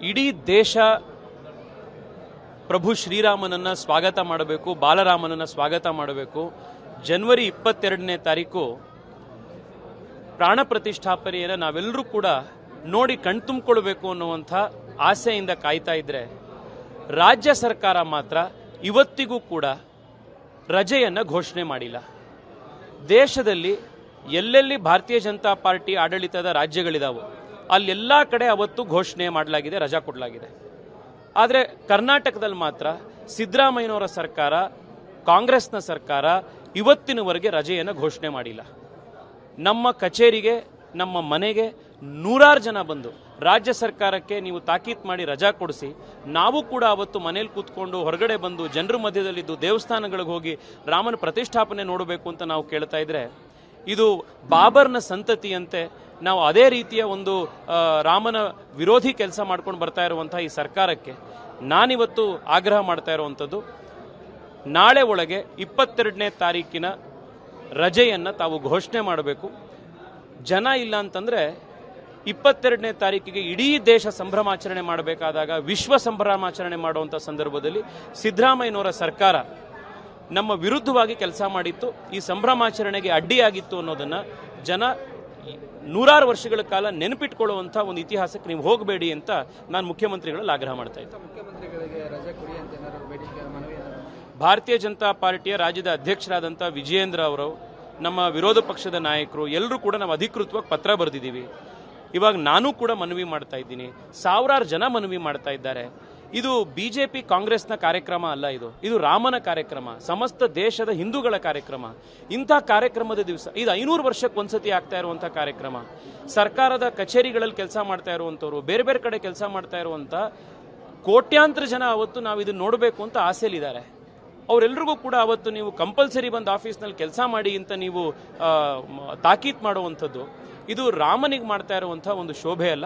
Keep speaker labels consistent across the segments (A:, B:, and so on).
A: ಇಡೀ ದೇಶ ಪ್ರಭು ಶ್ರೀರಾಮನನ್ನ ಸ್ವಾಗತ ಮಾಡಬೇಕು, ಬಾಲರಾಮನನ್ನ ಸ್ವಾಗತ ಮಾಡಬೇಕು. ಜನವರಿ 22ನೇ ತಾರೀಕು ಪ್ರಾಣ ಪ್ರತಿಷ್ಠಾಪನೆಯನ್ನು ನಾವೆಲ್ಲರೂ ಕೂಡ ನೋಡಿ ಕಣ್ತುಂಬಿಕೊಳ್ಬೇಕು ಅನ್ನುವಂಥ ಆಸೆಯಿಂದ ಕಾಯ್ತಾ ಇದ್ರೆ, ರಾಜ್ಯ ಸರ್ಕಾರ ಮಾತ್ರ ಇವತ್ತಿಗೂ ಕೂಡ ರಜೆಯನ್ನು ಘೋಷಣೆ ಮಾಡಿಲ್ಲ. ದೇಶದಲ್ಲಿ ಎಲ್ಲೆಲ್ಲಿ ಭಾರತೀಯ ಜನತಾ ಪಾರ್ಟಿ ಆಡಳಿತದ ರಾಜ್ಯಗಳಿದಾವೋ ಅಲ್ಲೆಲ್ಲ ಕಡೆ ಅವತ್ತು ಘೋಷಣೆ ಮಾಡಲಾಗಿದೆ, ರಜಾ ಕೊಡಲಾಗಿದೆ. ಆದರೆ ಕರ್ನಾಟಕದಲ್ಲಿ ಮಾತ್ರ ಸಿದ್ದರಾಮಯ್ಯನವರ ಸರ್ಕಾರ, ಕಾಂಗ್ರೆಸ್ನ ಸರ್ಕಾರ ಇವತ್ತಿನವರೆಗೆ ರಜೆಯನ್ನು ಘೋಷಣೆ ಮಾಡಿಲ್ಲ. ನಮ್ಮ ಕಚೇರಿಗೆ, ನಮ್ಮ ಮನೆಗೆ ನೂರಾರು ಜನ ಬಂದು ರಾಜ್ಯ ಸರ್ಕಾರಕ್ಕೆ ನೀವು ತಾಕೀತ್ ಮಾಡಿ ರಜಾ ಕೊಡಿಸಿ, ನಾವು ಕೂಡ ಅವತ್ತು ಮನೇಲಿ ಕೂತ್ಕೊಂಡು ಹೊರಗಡೆ ಬಂದು ಜನರ ಮಧ್ಯದಲ್ಲಿದ್ದು ದೇವಸ್ಥಾನಗಳಿಗೆ ಹೋಗಿ ರಾಮನ ಪ್ರತಿಷ್ಠಾಪನೆ ನೋಡಬೇಕು ಅಂತ ನಾವು ಕೇಳ್ತಾ ಇದ್ರೆ, ಇದು ಬಾಬರ್ನ ಸಂತತಿಯಂತೆ ನಾವು ಅದೇ ರೀತಿಯ ಒಂದು ರಾಮನ ವಿರೋಧಿ ಕೆಲಸ ಮಾಡ್ಕೊಂಡು ಬರ್ತಾ ಇರುವಂತಹ ಈ ಸರ್ಕಾರಕ್ಕೆ ನಾನಿವತ್ತು ಆಗ್ರಹ ಮಾಡ್ತಾ ಇರುವಂಥದ್ದು, ನಾಳೆ ಒಳಗೆ 22ನೇ ತಾರೀಕಿನ ರಜೆಯನ್ನು ತಾವು ಘೋಷಣೆ ಮಾಡಬೇಕು. ಜನ ಇಲ್ಲ ಅಂತಂದ್ರೆ 22ನೇ ತಾರೀಕಿಗೆ ಇಡೀ ದೇಶ ಸಂಭ್ರಮಾಚರಣೆ ಮಾಡಬೇಕಾದಾಗ, ವಿಶ್ವ ಸಂಭ್ರಮಾಚರಣೆ ಮಾಡುವಂಥ ಸಂದರ್ಭದಲ್ಲಿ ಸಿದ್ದರಾಮಯ್ಯನವರ ಸರ್ಕಾರ ನಮ್ಮ ವಿರುದ್ಧವಾಗಿ ಕೆಲಸ ಮಾಡಿತ್ತು, ಈ ಸಂಭ್ರಮಾಚರಣೆಗೆ ಅಡ್ಡಿಯಾಗಿತ್ತು ಅನ್ನೋದನ್ನ ಜನ ನೂರಾರು ವರ್ಷಗಳ ಕಾಲ ನೆನಪಿಟ್ಕೊಳ್ಳುವಂಥ ಒಂದು ಇತಿಹಾಸಕ್ಕೆ ನೀವು ಹೋಗಬೇಡಿ ಅಂತ ನಾನು ಮುಖ್ಯಮಂತ್ರಿಗಳಲ್ಲಿ ಆಗ್ರಹ ಮಾಡ್ತಾ ಇದ್ದೆ. ಭಾರತೀಯ ಜನತಾ ಪಾರ್ಟಿಯ ರಾಜ್ಯದ ಅಧ್ಯಕ್ಷರಾದಂಥ ವಿಜಯೇಂದ್ರ ಅವರು, ನಮ್ಮ ವಿರೋಧ ಪಕ್ಷದ ನಾಯಕರು ಎಲ್ಲರೂ ಕೂಡ ನಾವು ಅಧಿಕೃತವಾಗಿ ಪತ್ರ ಬರೆದಿದ್ದೀವಿ. ಇವಾಗ ನಾನು ಕೂಡ ಮನವಿ ಮಾಡ್ತಾ ಇದ್ದೀನಿ, ಸಾವಿರಾರು ಜನ ಮನವಿ ಮಾಡ್ತಾ ಇದ್ದಾರೆ. ಇದು ಬಿಜೆಪಿ ಕಾಂಗ್ರೆಸ್ನ ಕಾರ್ಯಕ್ರಮ ಅಲ್ಲ, ಇದು ರಾಮನ ಕಾರ್ಯಕ್ರಮ, ಸಮಸ್ತ ದೇಶದ ಹಿಂದೂಗಳ ಕಾರ್ಯಕ್ರಮ. ಇಂಥ ಕಾರ್ಯಕ್ರಮದ ದಿವಸ ಇದು 500 ವರ್ಷಕ್ಕೆ ಒಂದ್ಸತಿ ಆಗ್ತಾ ಇರುವಂಥ ಕಾರ್ಯಕ್ರಮ. ಸರ್ಕಾರದ ಕಚೇರಿಗಳಲ್ಲಿ ಕೆಲಸ ಮಾಡ್ತಾ ಇರುವಂಥವ್ರು, ಬೇರೆ ಬೇರೆ ಕಡೆ ಕೆಲಸ ಮಾಡ್ತಾ ಇರುವಂಥ ಕೋಟ್ಯಾಂತರ ಜನ ಅವತ್ತು ನಾವು ಇದನ್ನ ನೋಡಬೇಕು ಅಂತ ಆಸೆಯಲ್ಲಿದ್ದಾರೆ. ಅವರೆಲ್ಲರಿಗೂ ಕೂಡ ಅವತ್ತು ನೀವು ಕಂಪಲ್ಸರಿ ಬಂದು ಆಫೀಸ್ನಲ್ಲಿ ಕೆಲಸ ಮಾಡಿ ಅಂತ ನೀವು ತಾಕೀತ್ ಮಾಡುವಂಥದ್ದು, ಇದು ರಾಮನಿಗೆ ಮಾಡ್ತಾ ಇರುವಂಥ ಒಂದು ಶೋಭೆ ಅಲ್ಲ.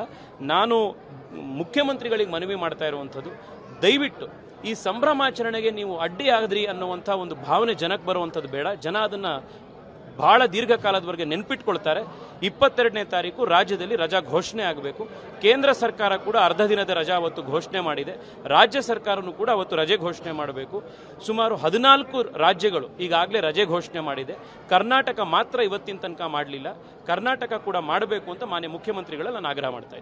A: ನಾನು ಮುಖ್ಯಮಂತ್ರಿಗಳಿಗೆ ಮನವಿ ಮಾಡ್ತಾ ಇರುವಂಥದ್ದು, ದಯವಿಟ್ಟು ಈ ಸಂಭ್ರಮಾಚರಣೆಗೆ ನೀವು ಅಡ್ಡಿ ಆದ್ರಿ ಅನ್ನುವಂಥ ಒಂದು ಭಾವನೆ ಜನಕ್ಕೆ ಬರುವಂಥದ್ದು ಬೇಡ. ಜನ ಅದನ್ನ ಬಹಳ ದೀರ್ಘಕಾಲದವರೆಗೆ ನೆನ್ಪಿಟ್ಕೊಳ್ತಾರೆ. 22ನೇ ತಾರೀಕು ರಾಜ್ಯದಲ್ಲಿ ರಜಾ ಘೋಷಣೆ ಆಗಬೇಕು. ಕೇಂದ್ರ ಸರ್ಕಾರ ಕೂಡ ಅರ್ಧ ದಿನದ ರಜಾ ಅವತ್ತು ಘೋಷಣೆ ಮಾಡಿದೆ. ರಾಜ್ಯ ಸರ್ಕಾರನೂ ಕೂಡ ಅವತ್ತು ರಜೆ ಘೋಷಣೆ ಮಾಡಬೇಕು. ಸುಮಾರು 14 ರಾಜ್ಯಗಳು ಈಗಾಗಲೇ ರಜೆ ಘೋಷಣೆ ಮಾಡಿದೆ. ಕರ್ನಾಟಕ ಮಾತ್ರ ಇವತ್ತಿನ ತನಕ ಮಾಡಲಿಲ್ಲ. ಕರ್ನಾಟಕ ಕೂಡ ಮಾಡಬೇಕು ಅಂತ ಮಾನ್ಯ ಮುಖ್ಯಮಂತ್ರಿಗಳಲ್ಲಿ ನಾನು ಆಗ್ರಹ ಮಾಡ್ತಾ ಇದ್ದೀನಿ.